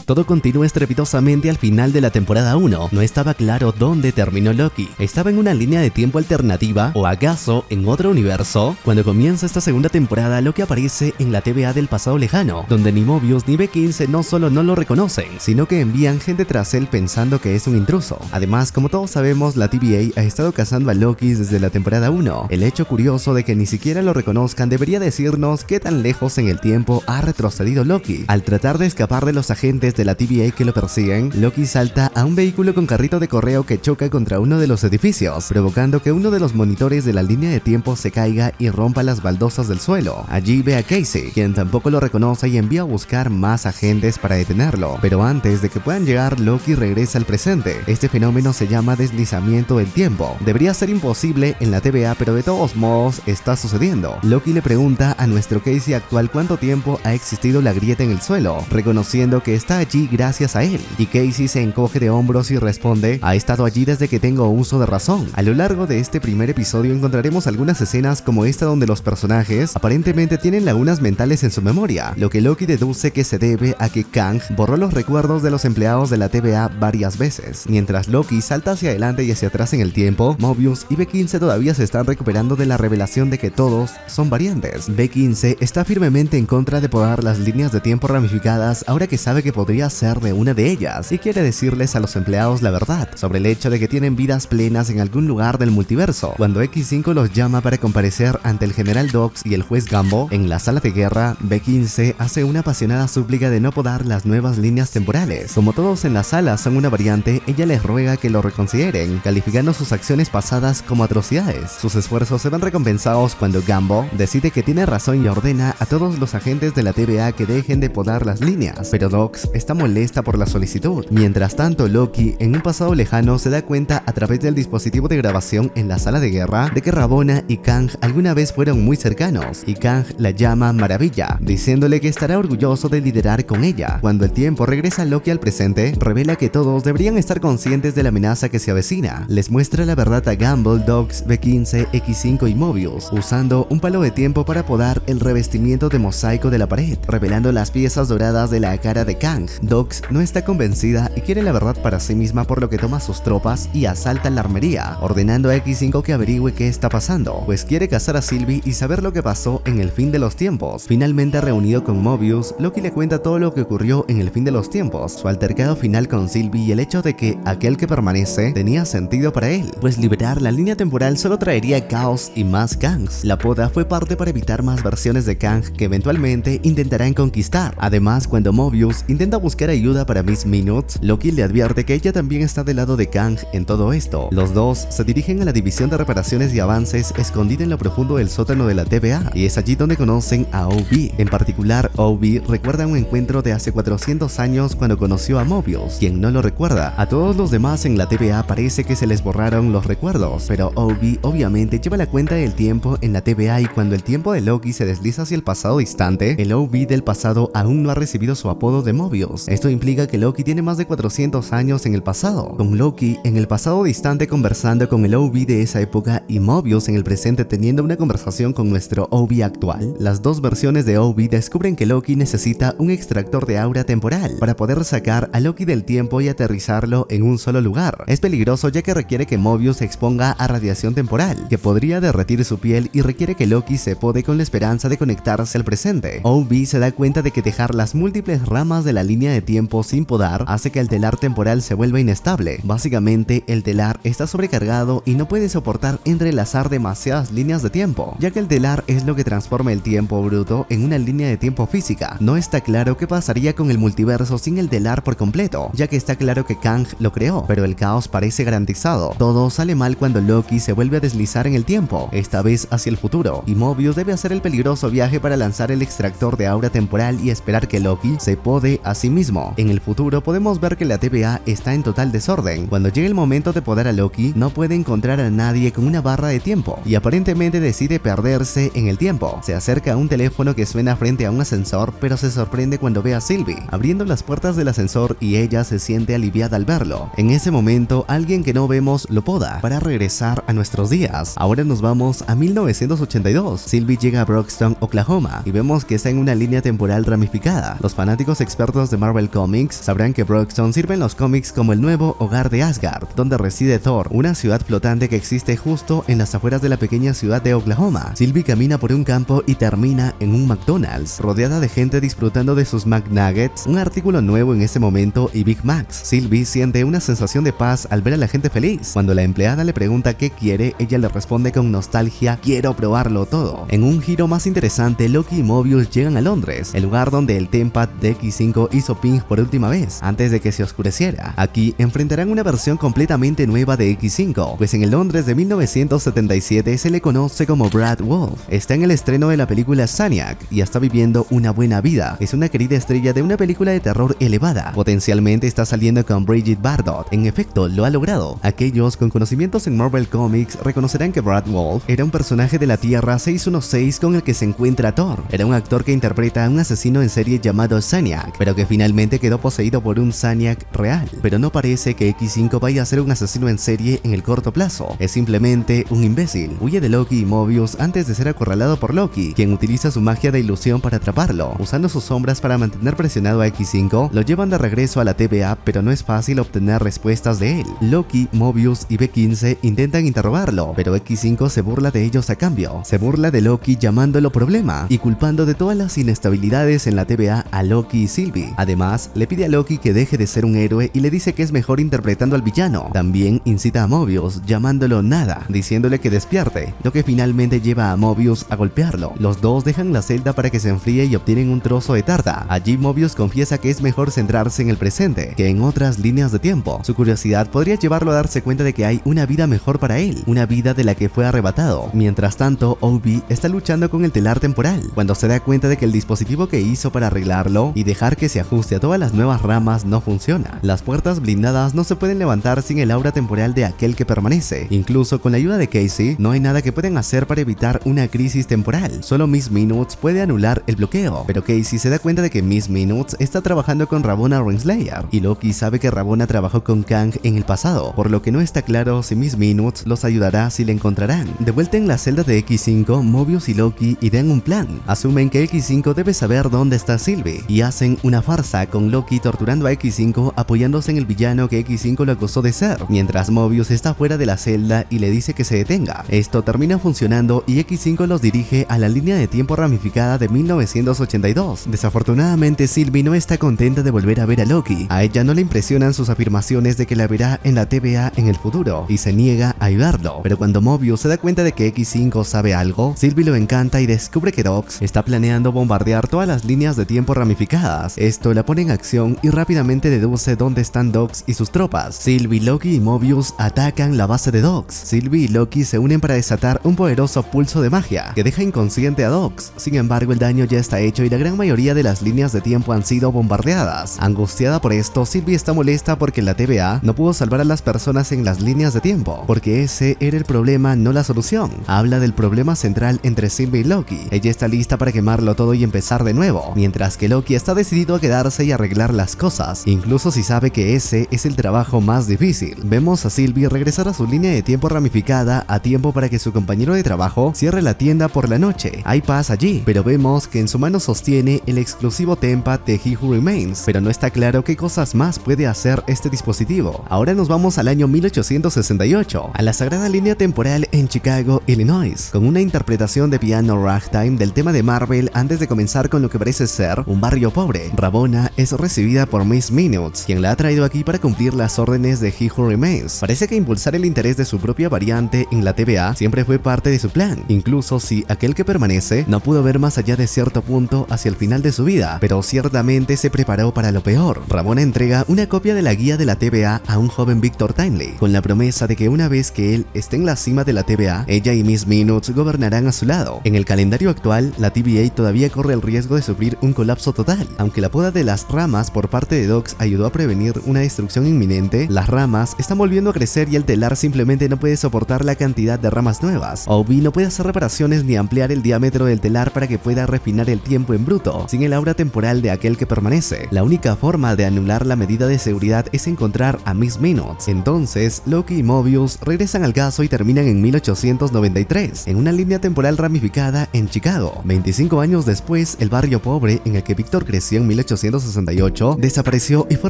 Todo continuó estrepitosamente al final de la temporada 1. No estaba claro dónde terminó Loki. ¿Estaba en una línea de tiempo alternativa o acaso en otro universo? Cuando comienza esta segunda temporada, Loki aparece en la TVA del pasado lejano, donde ni Mobius ni B15 no solo no lo reconocen, sino que envían gente tras él pensando que es un intruso. Además, como todos sabemos, la TVA ha estado cazando a Loki desde la temporada 1. El hecho curioso de que ni siquiera lo reconozcan debería decirnos qué tan lejos en el tiempo ha retrocedido Loki. Al tratar de escapar de los agentes de la TVA que lo persiguen, Loki salta a un vehículo con carrito de correo que choca contra uno de los edificios, provocando que uno de los monitores de la línea de tiempo se caiga y rompa las baldosas del suelo. Allí ve a Casey, quien tampoco lo reconoce y envía a buscar más agentes para detenerlo. Pero antes de que puedan llegar, Loki regresa al presente. Este fenómeno se llama deslizamiento del tiempo. Debería ser imposible en la TVA, pero de todos modos está sucediendo. Loki le pregunta a nuestro Casey actual cuánto tiempo ha existido la grieta en el suelo, reconociendo que está allí gracias a él. Y Casey se encoge de hombros y responde: ha estado allí desde que tengo uso de razón. A lo largo de este primer episodio encontraremos algunas escenas como esta donde los personajes aparentemente tienen lagunas mentales en su memoria, lo que Loki deduce que se debe a que Kang borró los recuerdos de los empleados de la TVA varias veces. Mientras Loki salta hacia adelante y hacia atrás en el tiempo, Mobius y B15 todavía se están recuperando de la revelación de que todos son variantes. B15 está firmemente en contra de podar las líneas de tiempo ramificadas ahora que sabe que podría ser de una de ellas y quiere decirles a los empleados la verdad sobre el hecho de que tienen vidas plenas en algún lugar del multiverso. Cuando X5 los llama para comparecer ante el general Dox y el juez Gambo en la sala de guerra, B15 hace una apasionada súplica de no podar las nuevas líneas temporales. Como todos en la sala son una variante, ella les ruega que lo reconsideren, calificando sus acciones pasadas como atrocidades. Sus esfuerzos se ven recompensados cuando Gambo decide que tiene razón y ordena a todos los agentes de la TVA que dejen de podar las líneas, pero Dox está molesta por la solicitud. Mientras tanto, Loki, en un pasado lejano, se da cuenta a través del dispositivo de grabación en la sala de guerra de que Ravonna y Kang alguna vez fueron muy cercanos, y Kang la llama Maravilla, diciéndole que estará orgulloso de liderar con ella. Cuando el tiempo regresa Loki al presente, revela que todos deberían estar conscientes de la amenaza que se avecina. Les muestra la verdad a Gamble, Dox, B15, X5 y Mobius, usando un palo de tiempo para podar el revestimiento de mosaico de la pared, revelando las piezas doradas de la cara de Kang. Dox no está convencida y quiere la verdad para sí misma, por lo que toma sus tropas y asalta la armería, ordenando a X5 que averigüe qué está pasando, pues quiere cazar a Sylvie y saber lo que pasó en el fin de los tiempos. Finalmente reunido con Mobius, Loki le cuenta todo lo que ocurrió en el fin de los tiempos, su altercado final con Sylvie y el hecho de que aquel que permanece tenía sentido para él, pues liberar la línea temporal solo traería caos y más Kangs. La poda fue parte para evitar más versiones de Kang que eventualmente intentarán conquistar. Además, cuando Mobius intenta buscar ayuda para Miss Minutes, Loki le advierte que ella también está del lado de Kang en todo esto. Los dos se dirigen a la división de reparaciones y avances escondida en lo profundo del sótano de la TVA, y es allí donde conocen a OB. En particular, OB recuerda un encuentro de hace 400 años cuando conoció a Mobius. Quien no lo recuerda, a todos los demás en la TVA parece que se les borraron los recuerdos, pero OB obviamente lleva la cuenta del tiempo en la TVA, y cuando el tiempo de Loki se desliza hacia el pasado distante, el OB del pasado aún no ha recibido su apodo de Mobius. Esto implica que Loki tiene más de 400 años en el pasado, con Loki en el pasado distante conversando con el OB de esa época y Mobius en el presente teniendo una conversación con nuestro OB actual. Las dos versiones de OB descubren que Loki necesita un extractor de aura temporal para poder sacar a Loki del tiempo y aterrizarlo en un solo lugar. Es peligroso ya que requiere que Mobius se exponga a radiación temporal, que podría derretir su piel, y requiere que Loki se pode con la esperanza de conectarse al presente. OB se da cuenta de que dejar las múltiples ramas de la línea de tiempo sin podar hace que el telar temporal se vuelva inestable. Básicamente, el telar está sobrecargado y no puede soportar entrelazar demasiadas líneas de tiempo, ya que el telar es lo que transforma el tiempo bruto en una línea de tiempo física. No está claro qué pasaría con el multiverso sin el telar por completo, ya que está claro que Kang lo creó, pero el caos parece garantizado. Todo sale mal cuando Loki se vuelve a deslizar en el tiempo, esta vez hacia el futuro, y Mobius debe hacer el peligroso viaje para lanzar el extractor de aura temporal y esperar que Loki se pode a sí mismo. En el futuro podemos ver que la TVA está en total desorden. Cuando llega el momento de podar a Loki, no puede encontrar a nadie con una barra de tiempo y aparentemente decide perderse en el tiempo. Se acerca a un teléfono que suena frente a un ascensor, pero se sorprende cuando ve a Sylvie abriendo las puertas del ascensor y ella se siente aliviada al verlo. En ese momento, alguien que no vemos lo poda para regresar a nuestros días. Ahora nos vamos a 1982. Sylvie llega a Broxton, Oklahoma, y vemos que está en una línea temporal ramificada. Los fanáticos expertos de Marvel Comics sabrán que Broxton sirve en los cómics como el nuevo hogar de Asgard, donde reside Thor, una ciudad flotante que existe justo en las afueras de la pequeña ciudad de Oklahoma. Sylvie camina por un campo y termina en un McDonald's, rodeada de gente disfrutando de sus McNuggets, un artículo nuevo en ese momento y Big Macs. Sylvie siente una sensación de paz al ver a la gente feliz. Cuando la empleada le pregunta qué quiere, ella le responde con nostalgia: quiero probarlo todo. En un giro más interesante, Loki y Mobius llegan a Londres, el lugar donde el Tempad de X5 hizo ping por última vez, antes de que se oscureciera. Aquí enfrentarán una versión completamente nueva de X5, pues en el Londres de 1977 se le conoce como Brad Wolf. Está en el estreno de la película Zodiac y está viviendo una buena vida. Es una querida estrella de una película de terror elevada. Potencialmente está saliendo con Bridget Bardot. En efecto, lo ha logrado. Aquellos con conocimientos en Marvel Comics reconocerán que Brad Wolf era un personaje de la Tierra 616 con el que se encuentra Thor. Era un actor que interpreta a un asesino en serie llamado Zodiac, pero que finalmente quedó poseído por un Zodiac real. Pero no parece que X5 vaya a ser un asesino en serie en el corto plazo. Es simplemente un imbécil. Huye de Loki y Mobius antes de ser acorralado por Loki, quien utiliza su magia de ilusión para atraparlo. Usando sus sombras para mantener presionado a X5, lo llevan de regreso a la TVA, pero no es fácil obtener respuestas de él. Loki, Mobius y B15 intentan interrogarlo, pero X5 se burla de ellos a cambio. Se burla de Loki llamándolo problema y culpando de todas las inestabilidades en la TVA a Loki y Sylvie. Además, le pide a Loki que deje de ser un héroe y le dice que es mejor interpretando al villano. También incita a Mobius llamándolo nada, diciéndole que despierte, lo que finalmente lleva a Mobius a golpearlo. Los dos dejan la celda para que se enfríe y obtienen un trozo de tarta. Allí Mobius confiesa que es mejor centrarse en el presente que en otras líneas de tiempo. Su curiosidad podría llevarlo a darse cuenta de que hay una vida mejor para él, una vida de la que fue arrebatado. Mientras tanto, Obi está luchando con el telar temporal, cuando se da cuenta de que el dispositivo que hizo para arreglarlo y dejar que se ajuste a todas las nuevas ramas no funciona. Las puertas blindadas no se pueden levantar sin el aura temporal de aquel que permanece. Incluso con la ayuda de Casey, no hay nada que puedan hacer para evitar una crisis temporal. Solo Miss Minutes puede anular el bloqueo, pero Casey se da cuenta de que Miss Minutes está trabajando con Ravonna Renslayer, y Loki sabe que Ravonna trabajó con Kang en el pasado, por lo que no está claro si Miss Minutes los ayudará si le encontrarán. De vuelta en la celda de X5, Mobius y Loki idean un plan. Asumen que X5 debe saber dónde está Sylvie, y hacen una farsa con Loki torturando a X5 apoyándose en el villano que X5 lo acusó de ser, mientras Mobius está fuera de la celda y le dice que se detenga. Esto termina funcionando y X5 los dirige a la línea de tiempo ramificada de 1982. Desafortunadamente, Sylvie no está contenta de volver a ver a Loki. A ella no le impresionan sus afirmaciones de que la verá en la TVA en el futuro y se niega a ayudarlo. Pero cuando Mobius se da cuenta de que X5 sabe algo, Sylvie lo encanta y descubre que Dox está planeando bombardear todas las líneas de tiempo ramificadas. Esto la pone en acción y rápidamente deduce dónde están Dox y sus tropas. Sylvie, Loki y Mobius atacan la base de Dox. Sylvie y Loki se unen para desatar un poderoso pulso de magia que deja inconsciente a Dox. Sin embargo, el daño ya está hecho y la gran mayoría de las líneas de tiempo han sido bombardeadas. Angustiada por esto, Sylvie está molesta porque la TVA no pudo salvar a las personas en las líneas de tiempo, porque ese era el problema, no la solución. Habla del problema central entre Sylvie y Loki. Ella está lista para quemarlo todo y empezar de nuevo, mientras que Loki está decidido a quedarse y arreglar las cosas, incluso si sabe que ese es el trabajo más difícil. Vemos a Sylvie regresar a su línea de tiempo ramificada a tiempo para que su compañero de trabajo cierre la tienda por la noche. Hay paz allí, pero vemos que en su mano sostiene el exclusivo Tempad de He Who Remains, pero no está claro qué cosas más puede hacer este dispositivo. Ahora nos vamos al año 1868, a la sagrada línea temporal en Chicago, Illinois, con una interpretación de piano ragtime del tema de Marvel antes de comenzar con lo que parece ser un barrio pobre. Ravonna es recibida por Miss Minutes, quien la ha traído aquí para cumplir las órdenes de He Who Remains. Parece que impulsar el interés de su propia variante en la TVA siempre fue parte de su plan, incluso si aquel que permanece no pudo ver más allá de cierto punto hacia el final de su vida, pero ciertamente se preparó para lo peor. Ravonna entrega una copia de la guía de la TVA a un joven Victor Timely, con la promesa de que una vez que él esté en la cima de la TVA, ella y Miss Minutes gobernarán a su lado. En el calendario actual, la TVA todavía corre el riesgo de sufrir un colapso total. Aunque la poda de las ramas por parte de Dox ayudó a prevenir una destrucción inminente, las ramas están volviendo a crecer y el telar simplemente no puede soportar la cantidad de ramas nuevas. Obi no puede hacer reparaciones ni ampliar el diámetro del telar para que pueda refinar el tiempo en bruto, sin el aura temporal de aquel que permanece. La única forma de anular la medida de seguridad es encontrar a Miss Minutes. Entonces, Loki y Mobius regresan al caso y terminan en 1893, en una línea temporal ramificada en Chicago. 25 años después, el barrio pobre en el que Victor creció en 1968, desapareció y fue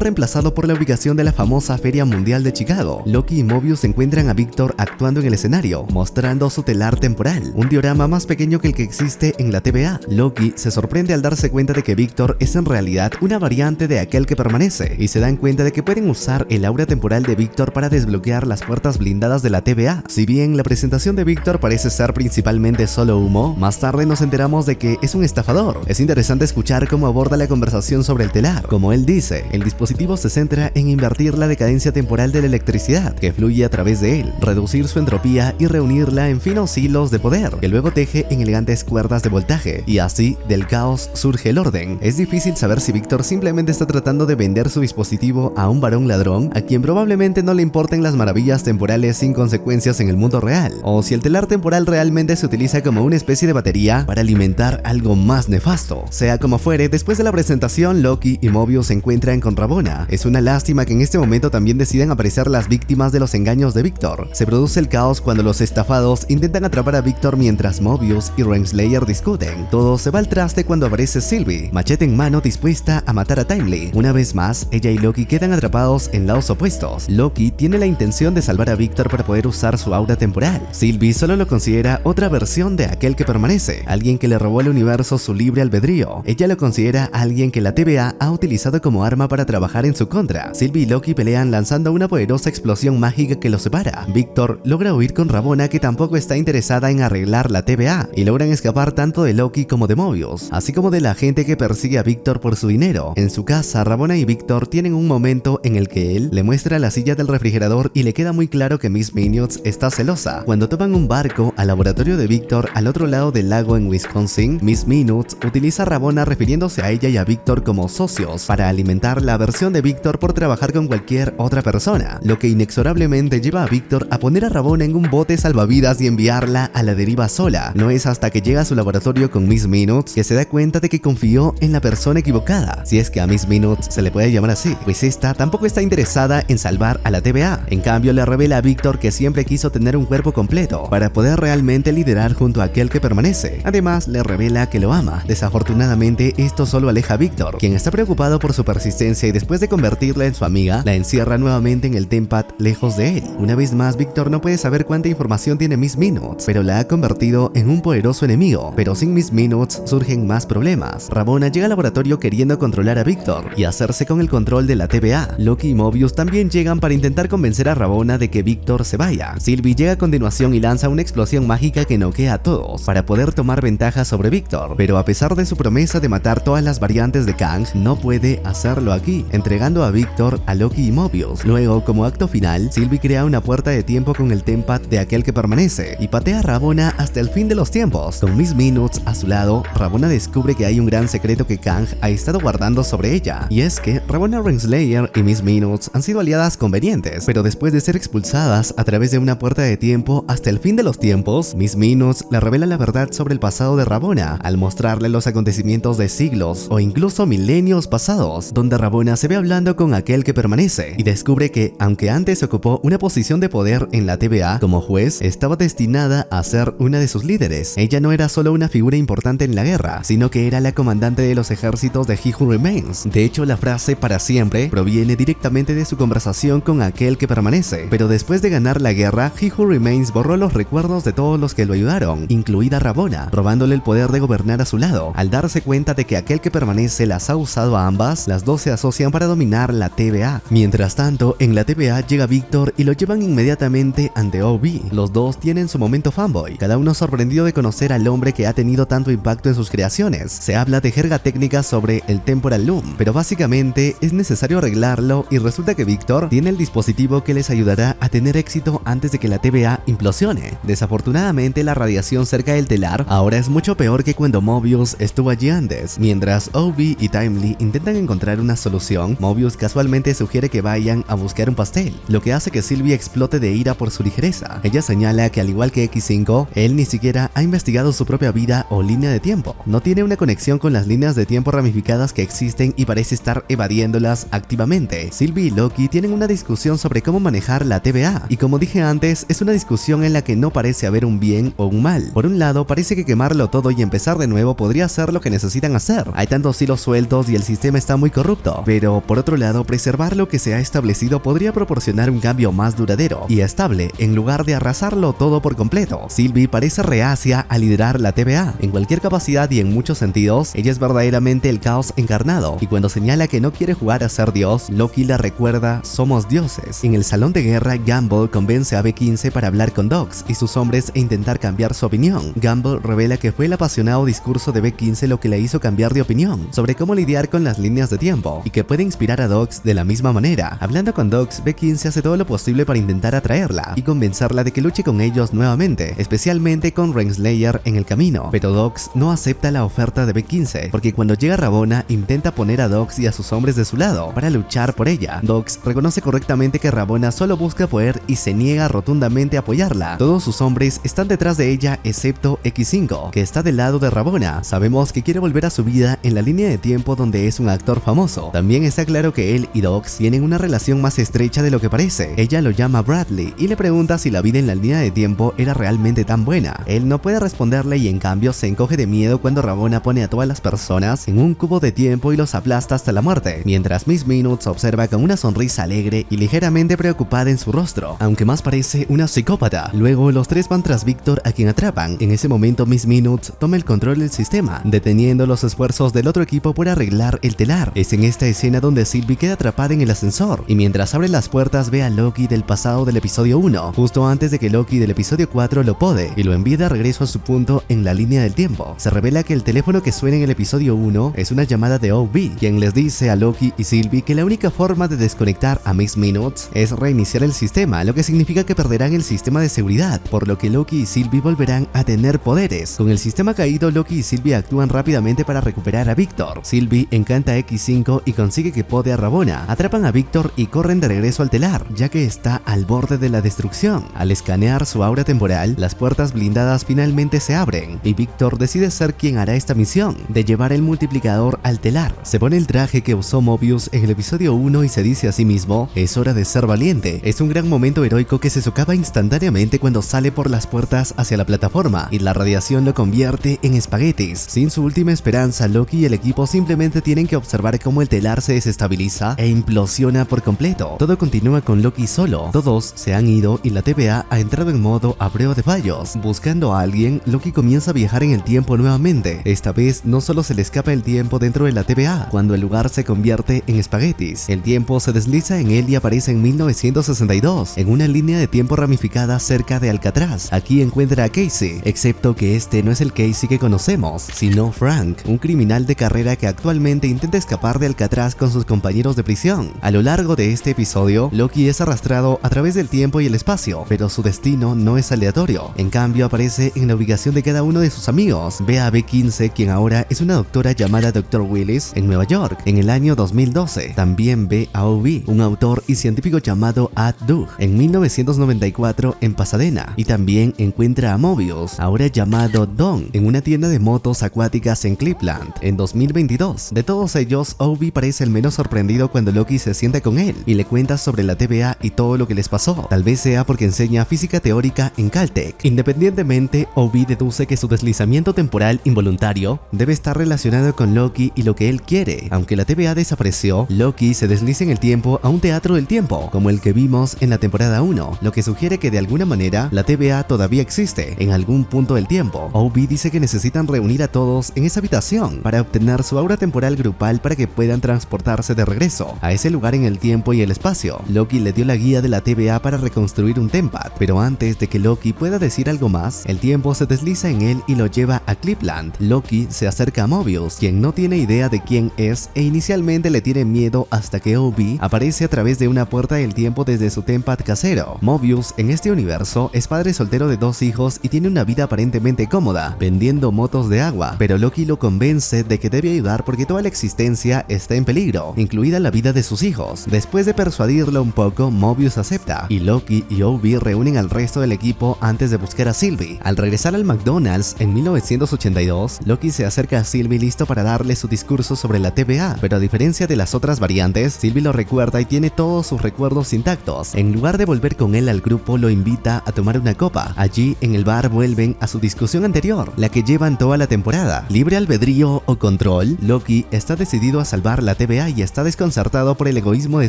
reemplazado por la ubicación de la famosa Feria Mundial de Chicago. Loki y Mobius encuentran a Victor actuando en el escenario, mostrando su telar temporal, un diorama más pequeño que el que existe en la TVA. Loki se sorprende al darse cuenta de que Victor es en realidad una variante de aquel que permanece, y se dan cuenta de que pueden usar el aura temporal de Victor para desbloquear las puertas blindadas de la TVA. Si bien la presentación de Victor parece ser principalmente solo humo, más tarde nos enteramos de que es un estafador. Es interesante escuchar cómo aborda la conversación sobre el telar. Como él dice, el dispositivo se centra en invertir la decadencia temporal de la electricidad que fluye a través de él, reducir su entropía y reunirla en finos hilos de poder, que luego teje en elegantes cuerdas de voltaje, y así del caos surge el orden. Es difícil saber si Victor simplemente está tratando de vender su dispositivo a un varón ladrón a quien probablemente no le importen las maravillas temporales sin consecuencias en el mundo real, o si el telar temporal realmente se utiliza como una especie de batería para alimentar algo más nefasto. Sea como fuere, después de la presentación, Loki y Mobius se encuentran con Ravonna. Es una lástima que en este momento también decidan aparecer las víctimas de los engaños de Victor. Se produce el caos cuando los estafados intentan atrapar a Victor mientras Mobius y Renslayer discuten. Todo se va al traste cuando aparece Sylvie, machete en mano, dispuesta a matar a Timely. Una vez más, ella y Loki quedan atrapados en lados opuestos. Loki tiene la intención de salvar a Victor para poder usar su aura temporal. Sylvie solo lo considera otra versión de aquel que permanece, alguien que le robó al universo su libre albedrío. Ella lo considera alguien que la TVA ha utilizado como arma para trabajar en su contra. Sylvie y Loki pelean lanzando una poderosa explosión mágica que los separa. Victor logra huir con Ravonna, que tampoco está interesada en arreglar la TVA, y logran escapar tanto de Loki como de Mobius, así como de la gente que persigue a Victor por su dinero. En su casa, Ravonna y Victor tienen un momento en el que él le muestra la silla del refrigerador y le queda muy claro que Miss Minutes está celosa. Cuando toman un barco al laboratorio de Victor al otro lado del lago en Wisconsin, Miss Minutes utiliza a Ravonna refiriéndose a ella y a Victor como socios para alimentar la aversión de Victor por trabajar con cualquier otra persona, lo que inexorablemente lleva a Victor a poner a Ravonna en un bote salvavidas y enviarla a la deriva sola. No es hasta que llega a su laboratorio con Miss Minutes que se da cuenta de que confió en la persona equivocada, si es que a Miss Minutes se le puede llamar así, pues esta tampoco está interesada en salvar a la TVA. En cambio, le revela a Victor que siempre quiso tener un cuerpo completo para poder realmente liderar junto a aquel que permanece. Además, le revela que lo ama. Desafortunadamente, esto solo aleja a Victor, quien está preocupado por su persistencia, y después de convertirla en su amiga, la encierra nuevamente en el Tempad lejos de él. Una vez más, Victor no puede saber cuánta información tiene Miss Minutes, pero la ha convertido en un poderoso enemigo. Pero sin Miss Minutes surgen más problemas. Ravonna llega al laboratorio queriendo controlar a Victor y hacerse con el control de la TVA. Loki y Mobius también llegan para intentar convencer a Ravonna de que Victor se vaya. Sylvie llega a continuación y lanza una explosión mágica que noquea a todos para poder tomar ventaja sobre Victor, pero a pesar de su promesa de matar todas las variantes de Kang, no puede hacerlo aquí, entregando a Victor a Loki y Mobius. Luego, como acto final, Sylvie crea una puerta de tiempo con el Tempad de aquel que permanece y patea a Ravonna hasta el fin de los tiempos. Con Miss Minutes a su lado, Ravonna descubre que hay un gran secreto que Kang ha estado guardando sobre ella, y es que Ravonna, Renslayer y Miss Minutes han sido aliadas convenientes, pero después de ser expulsadas a través de una puerta de tiempo hasta el fin de los tiempos, Miss Minutes le revela la verdad sobre el pasado de Ravonna al mostrarle los acontecimientos de siglos o incluso milenios pasados, donde Ravonna se ve hablando con aquel que permanece y descubre que, aunque antes ocupó una posición de poder en la TVA como juez, estaba destinada a ser una de sus líderes. Ella no era solo una figura importante en la guerra, sino que era la comandante de los ejércitos de He Who Remains. De hecho, la frase "para siempre" proviene directamente de su conversación con aquel que permanece, pero después de ganar la guerra, He Who Remains borró los recuerdos de todos los que lo ayudaron, incluida Ravonna, robándole el poder de gobernar a su lado. Al darse cuenta de que aquel que permanece las ha usado a ambas, las dos se asocian para dominar la TVA. Mientras tanto, en la TVA llega Victor y lo llevan inmediatamente ante OB. Los dos tienen su momento fanboy, cada uno sorprendido de conocer al hombre que ha tenido tanto impacto en sus creaciones. Se habla de jerga técnica sobre el Temporal Loom, pero básicamente es necesario arreglarlo, y resulta que Victor tiene el dispositivo que les ayudará a tener éxito antes de que la TVA implosione. Desafortunadamente, la radiación cerca del telar ahora es mucho peor que cuando Mobius estuvo allí antes. Mientras OB y Timely intentan encontrar una solución, Mobius casualmente sugiere que vayan a buscar un pastel, lo que hace que Sylvie explote de ira por su ligereza. Ella señala que, al igual que X5, él ni siquiera ha investigado su propia vida o línea de tiempo. No tiene una conexión con las líneas de tiempo ramificadas que existen y parece estar evadiéndolas activamente. Sylvie y Loki tienen una discusión sobre cómo manejar la TVA, y como dije antes, es una discusión en la que no parece haber un bien o un mal. Por un lado, parece que quemarlo todo y empezar de nuevo podría ser lo que necesitan hacer. Hay tantos hilos sueltos resueltos y el sistema está muy corrupto. Pero por otro lado, preservar lo que se ha establecido podría proporcionar un cambio más duradero y estable en lugar de arrasarlo todo por completo. Sylvie parece reacia a liderar la TVA. En cualquier capacidad y en muchos sentidos, ella es verdaderamente el caos encarnado, y cuando señala que no quiere jugar a ser Dios, Loki le recuerda: somos dioses. En el salón de guerra, Gamble convence a B15 para hablar con Dox y sus hombres e intentar cambiar su opinión. Gamble revela que fue el apasionado discurso de B15 lo que le hizo cambiar de opinión sobre cómo lidiar con las líneas de tiempo, y que puede inspirar a Dox de la misma manera. Hablando con Dox, B15 hace todo lo posible para intentar atraerla y convencerla de que luche con ellos nuevamente, especialmente con Renslayer en el camino, pero Dox no acepta la oferta de B15, porque cuando llega Ravonna intenta poner a Dox y a sus hombres de su lado para luchar por ella. Dox reconoce correctamente que Ravonna solo busca poder y se niega rotundamente a apoyarla. Todos sus hombres están detrás de ella excepto X5, que está del lado de Ravonna. Sabemos que quiere volver a su vida en la línea de tiempo donde es un actor famoso. También está claro que él y Dox tienen una relación más estrecha de lo que parece. Ella lo llama Bradley y le pregunta si la vida en la línea de tiempo era realmente tan buena. Él no puede responderle y en cambio se encoge de miedo cuando Ravonna pone a todas las personas en un cubo de tiempo y los aplasta hasta la muerte, mientras Miss Minutes observa con una sonrisa alegre y ligeramente preocupada en su rostro, aunque más parece una psicópata. Luego los tres van tras Victor, a quien atrapan. En ese momento Miss Minutes toma el control del sistema, deteniendo los esfuerzos del otro equipo por arreglar el telar. Es en esta escena donde Sylvie queda atrapada en el ascensor y mientras abre las puertas ve a Loki del pasado del episodio 1, justo antes de que Loki del episodio 4 lo pode y lo envíe de regreso a su punto en la línea del tiempo. Se revela que el teléfono que suena en el episodio 1 es una llamada de OB, quien les dice a Loki y Sylvie que la única forma de desconectar a Miss Minutes es reiniciar el sistema, lo que significa que perderán el sistema de seguridad, por lo que Loki y Sylvie volverán a tener poderes. Con el sistema caído, Loki y Sylvie actúan rápidamente para recuperar a Victor. Sylvie encanta a X5 y consigue que pode a Ravonna. Atrapan a Victor y corren de regreso al telar, ya que está al borde de la destrucción. Al escanear su aura temporal, las puertas blindadas finalmente se abren y Victor decide ser quien hará esta misión de llevar el multiplicador al telar. Se pone el traje que usó Mobius en el episodio 1 y se dice a sí mismo: es hora de ser valiente. Es un gran momento heroico que se socava instantáneamente cuando sale por las puertas hacia la plataforma y la radiación lo convierte en espaguetis. Sin su última esperanza, Loki y el equipo simplemente tienen que observar cómo el telar se desestabiliza e implosiona por completo. Todo continúa con Loki solo. Todos se han ido y la TVA ha entrado en modo a prueba de fallos. Buscando a alguien, Loki comienza a viajar en el tiempo nuevamente. Esta vez no solo se le escapa el tiempo dentro de la TVA, cuando el lugar se convierte en espaguetis. El tiempo se desliza en él y aparece en 1962, en una línea de tiempo ramificada cerca de Alcatraz. Aquí encuentra a Casey, excepto que este no es el Casey que conocemos, sino Frank, un criminal de carrera que actualmente intenta escapar de Alcatraz con sus compañeros de prisión. A lo largo de este episodio, Loki es arrastrado a través del tiempo y el espacio, pero su destino no es aleatorio. En cambio, aparece en la ubicación de cada uno de sus amigos. Ve a B15, quien ahora es una doctora llamada Dr. Willis en Nueva York, en el año 2012. También ve a OB, un autor y científico llamado Ad Doug, en 1994 en Pasadena. Y también encuentra a Mobius, ahora llamado Don, en una tienda de motos acuáticas en Cleveland, en 2022. De todos ellos, OB parece el menos sorprendido cuando Loki se sienta con él y le cuenta sobre la TVA y todo lo que les pasó. Tal vez sea porque enseña física teórica en Caltech. Independientemente, OB deduce que su deslizamiento temporal involuntario debe estar relacionado con Loki y lo que él quiere. Aunque la TVA desapareció, Loki se desliza en el tiempo a un teatro del tiempo, como el que vimos en la temporada 1, lo que sugiere que de alguna manera la TVA todavía existe en algún punto del tiempo. OB dice que necesitan reunir a todos en esa habitación para obtener su aura temporal grupal para que puedan transportarse de regreso a ese lugar en el tiempo y el espacio. Loki le dio la guía de la TVA para reconstruir un Tempad, pero antes de que Loki pueda decir algo más, el tiempo se desliza en él y lo lleva a Cleveland. Loki se acerca a Mobius, quien no tiene idea de quién es e inicialmente le tiene miedo hasta que OB aparece a través de una puerta del tiempo desde su Tempad casero. Mobius en este universo es padre soltero de 2 hijos y tiene una vida aparentemente cómoda, vendiendo motos de agua, pero Loki lo convence de que debe ayudar porque toda la existencia está en peligro, incluida la vida de sus hijos. Después de persuadirlo un poco, Mobius acepta y Loki y OB reúnen al resto del equipo antes de buscar a Sylvie. Al regresar al McDonald's en 1982, Loki se acerca a Sylvie listo para darle su discurso sobre la TVA, pero a diferencia de las otras variantes, Sylvie lo recuerda y tiene todos sus recuerdos intactos. En lugar de volver con él al grupo, lo invita a tomar una copa. Allí, en el bar, vuelven a su discusión anterior, la que llevan toda la temporada. Libre albedrío o control, Loki está decidido a salvar la TVA y está desconcertado por el egoísmo de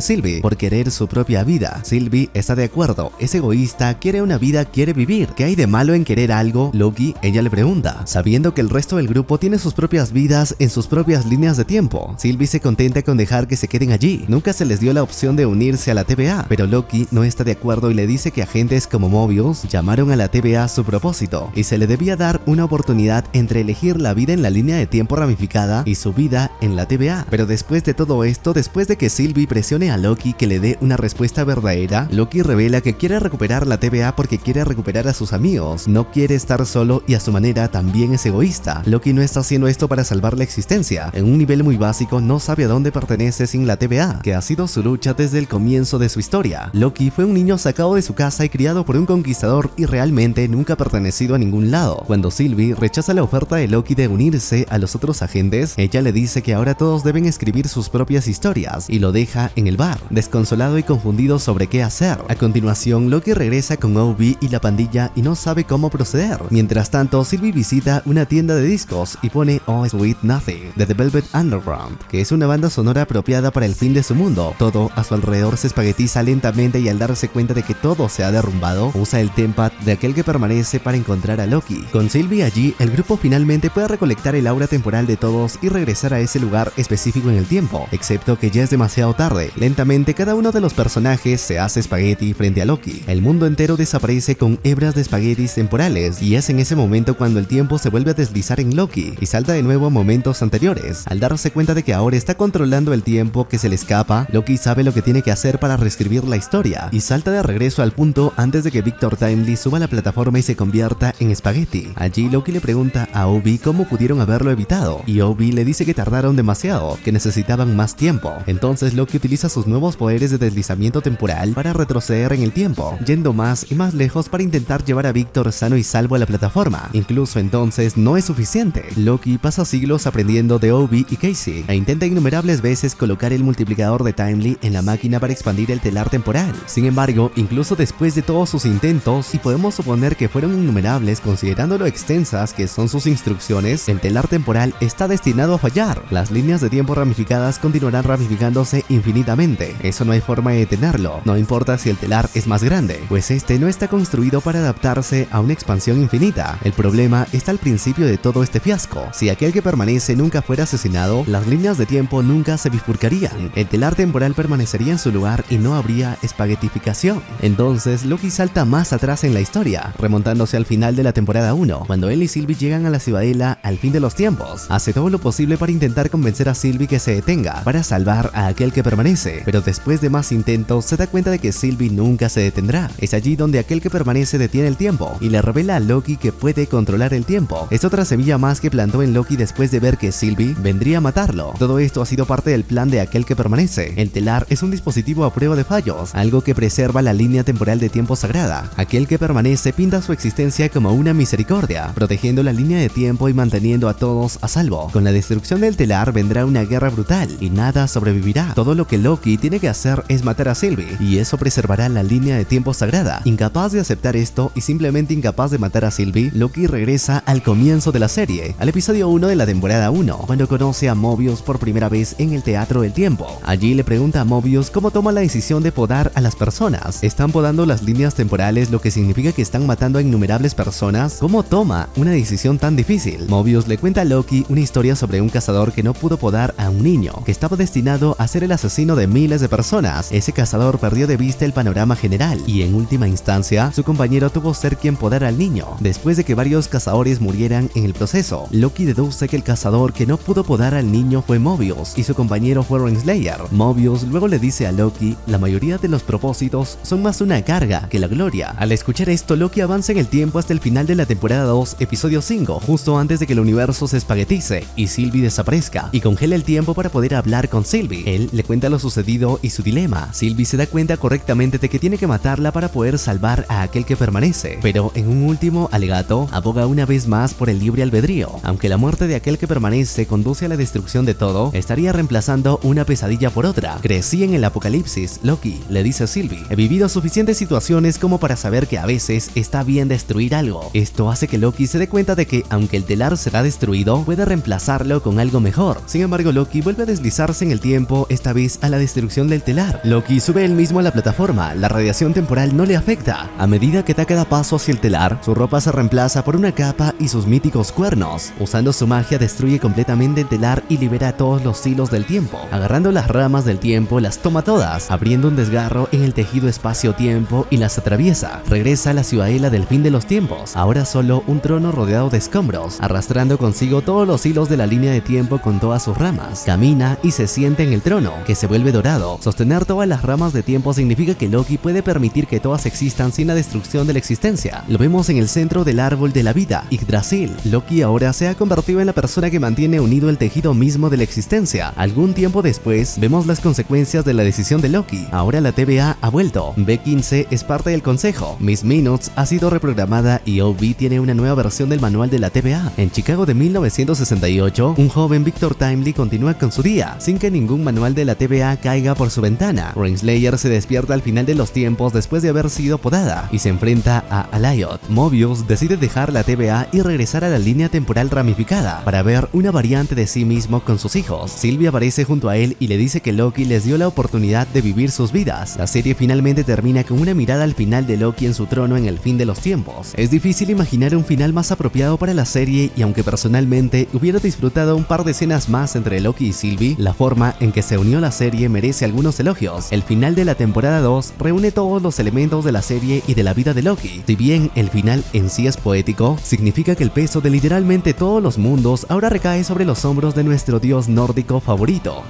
Sylvie, por querer su propia vida. Sylvie está de acuerdo, es egoísta, quiere una vida, quiere vivir. ¿Qué hay de malo en querer algo, Loki? Ella le pregunta, sabiendo que el resto del grupo tiene sus propias vidas en sus propias líneas de tiempo. Sylvie se contenta con dejar que se queden allí. Nunca se les dio la opción de unirse a la TVA, pero Loki no está de acuerdo y le dice que agentes como Mobius llamaron a la TVA a su propósito y se le debía dar una oportunidad entre elegir la vida en la línea de tiempo ramificada y su vida en la TVA. Pero después de todo esto, después de que Sylvie presione a Loki que le dé una respuesta verdadera, Loki revela que quiere recuperar la TVA porque quiere recuperar a sus amigos, no quiere estar solo y a su manera también es egoísta. Loki no está haciendo esto para salvar la existencia. En un nivel muy básico no sabe a dónde pertenece sin la TVA, que ha sido su lucha desde el comienzo de su historia. Loki fue un niño sacado de su casa y criado por un conquistador y realmente nunca ha pertenecido a ningún lado. Cuando Sylvie rechaza la oferta de Loki de unirse a los otros agentes, ella le dice que ahora todos deben escribir sus propias historias y lo deja en el bar, desconsolado y confundido sobre qué hacer. A continuación, Loki regresa con Obi y la pandilla y no sabe cómo proceder. Mientras tanto, Sylvie visita una tienda de discos y pone Oh Sweet Nothing de The Velvet Underground, que es una banda sonora apropiada para el fin de su mundo. Todo a su alrededor se espaguetiza lentamente y al darse cuenta de que todo se ha derrumbado, usa el Tempad de aquel que permanece para encontrar a Loki. Con Sylvie allí, el grupo finalmente puede recolectar el aura temporal de todos y regresar a ese lugar específico en el tiempo, excepto que ya es demasiado tarde. Lentamente, cada uno de los personajes se hace espagueti frente a Loki. El mundo entero desaparece con hebras de espaguetis temporales y es en ese momento cuando el tiempo se vuelve a deslizar en Loki y salta de nuevo a momentos anteriores. Al darse cuenta de que ahora está controlando el tiempo que se le escapa, Loki sabe lo que tiene que hacer para reescribir la historia y salta de regreso al punto antes de que Victor Timely suba a la plataforma y se convierta en espagueti. Allí Loki le pregunta a Obi cómo pudieron haberlo evitado y Obi le dice que tardaron demasiado, que necesitaban más tiempo. Entonces Loki utiliza sus nuevos poderes de deslizamiento temporal para retroceder en el tiempo, yendo más y más lejos para intentar llevar a Victor sano y salvo a la plataforma. Incluso entonces no es suficiente. Loki pasa siglos aprendiendo de Obi y Casey e intenta innumerables veces colocar el multiplicador de Timely en la máquina para expandir el telar temporal. Sin embargo, incluso después de todos sus intentos, y podemos suponer que fueron innumerables considerando lo extensas que son sus instrucciones, el telar temporal está destinado a fallar. Las líneas de tiempo ramificadas continuarán ramificándose infinitamente. Eso no hay forma de detenerlo, no importa si el telar es más grande, pues este no está construido para adaptarse a una expansión infinita. El problema está al principio de todo este fiasco. Si aquel que permanece nunca fuera asesinado, las líneas de tiempo nunca se bifurcarían, el telar temporal permanecería en su lugar y no habría espaguetificación. Entonces Loki salta más atrás en la historia, remontándose al final de la temporada 1, cuando él y Sylvie llegan a la Ciudadela al fin de los tiempos. Hace todo lo posible para intentar convencer a Sylvie que se detenga, para salvar a aquel que permanece, pero después de más intentos se da cuenta de que Sylvie nunca se detendrá. Es allí donde aquel que permanece detiene el tiempo y le revela a Loki que puede controlar el tiempo. Es otra semilla más que plantó en Loki después de ver que Sylvie vendría a matarlo. Todo esto ha sido parte del plan de aquel que permanece. El telar es un dispositivo a prueba de fallos, algo que preserva la línea temporal de tiempo sagrada. Aquel que permanece pinta su existencia como una misericordia, protegiendo la línea de tiempo y manteniendo a todos a salvo. Con la destrucción del telar vendrá una guerra brutal y nada sobrevivirá. Todo lo que Loki tiene que hacer es matar a Sylvie y eso preservará la línea de tiempo sagrada. Incapaz de aceptar esto y simplemente incapaz de matar a Sylvie, Loki regresa al comienzo de la serie, al episodio 1 de la temporada 1, cuando conoce a Mobius por primera vez en el Teatro del Tiempo. Allí le pregunta a Mobius cómo toma la decisión de podar a las personas. ¿Están podando las líneas temporales, lo que significa que están matando a innumerables personas? ¿Cómo toma una decisión tan difícil? Mobius le cuenta a Loki una historia sobre un cazador que no pudo podar a un niño, que estaba destinado a ser el asesino de miles de personas. Ese cazador perdió de vista el panorama general y en última instancia su compañero tuvo que ser quien podara al niño. Después de que varios cazadores murieran en el proceso, Loki deduce que el cazador que no pudo podar al niño fue Mobius y su compañero fue Renslayer. Mobius luego le dice a Loki: la mayoría de los propósitos son más una carga que la gloria. Al escuchar esto, Loki avanza en el tiempo hasta el final de la temporada 2, episodio 5, justo antes de que el universo se espaguetice y Sylvie desaparezca, y congela el tiempo para poder hablar con Sylvie. Él le cuenta lo sucedido y su dilema. Sylvie se da cuenta correctamente de que tiene que matarla para poder salvar a aquel que permanece, pero en un último alegato aboga una vez más por el libre albedrío. Aunque la muerte de aquel que permanece conduce a la destrucción de todo, estaría reemplazando una pesadilla por otra. Crecí en el apocalipsis, Loki, le dice a Sylvie. He vivido suficientes situaciones como para saber que a veces está bien destruir algo. Esto hace que Loki se dé cuenta de que, aunque el telar será destruido, puede reemplazarlo con algo mejor. Sin embargo, Loki vuelve a deslizarse en el tiempo, esta vez a la destrucción del telar. Loki sube él mismo a la plataforma, la radiación temporal no le afecta. A medida que da cada paso hacia el telar, su ropa se reemplaza por una capa y sus míticos cuernos. Usando su magia destruye completamente el telar y libera todos los hilos del tiempo. Agarrando las ramas del tiempo, las toma todas, abriendo un desgarro en el tejido espacio-tiempo y las atraviesa. Regresa a la ciudadela del fin de los tiempos, ahora solo un trono rodeado de escombros, arrastrando consigo todos los hilos de la línea de tiempo con todas sus ramas. Camina y se sienta en el trono, que se vuelve dorado. Sostener todas las ramas de tiempo significa que Loki puede permitir que todas existan sin la destrucción de la existencia. Lo vemos en el centro del árbol de la vida, Yggdrasil. Loki ahora se ha convertido en la persona que mantiene unido el tejido mismo de la existencia. Algún tiempo después, vemos las consecuencias de la decisión de Loki. Ahora la TVA ha vuelto. B15 es parte del consejo. Miss Minutes ha sido reprogramada y OB tiene una nueva versión del manual de la TVA. En Chicago de 1968, un joven Victor Timely continúa con su día, sin que ningún manual de la TVA caiga por su ventana. Renslayer se despierta al final de los tiempos después de haber sido podada y se enfrenta a Alioth. Mobius decide dejar la TVA y regresar a la línea temporal ramificada para ver una variante de sí mismo con sus hijos. Sylvie aparece junto a él y le dice que Loki les dio la oportunidad de vivir sus vidas. La serie finalmente termina con una mirada al final de Loki en su trono en el fin de los tiempos. Es difícil imaginar un final más apropiado para la serie, y aunque personalmente hubiera disfrutado un par de escenas más entre Loki y Sylvie, la forma en que se unió la serie merece algunos elogios. El final de la temporada 2 reúne todos los elementos de la serie y de la vida de Loki. Si bien el final en sí es poético, significa que el peso de literalmente todos los mundos ahora recae sobre los hombros de nuestro dios nórdico favorito.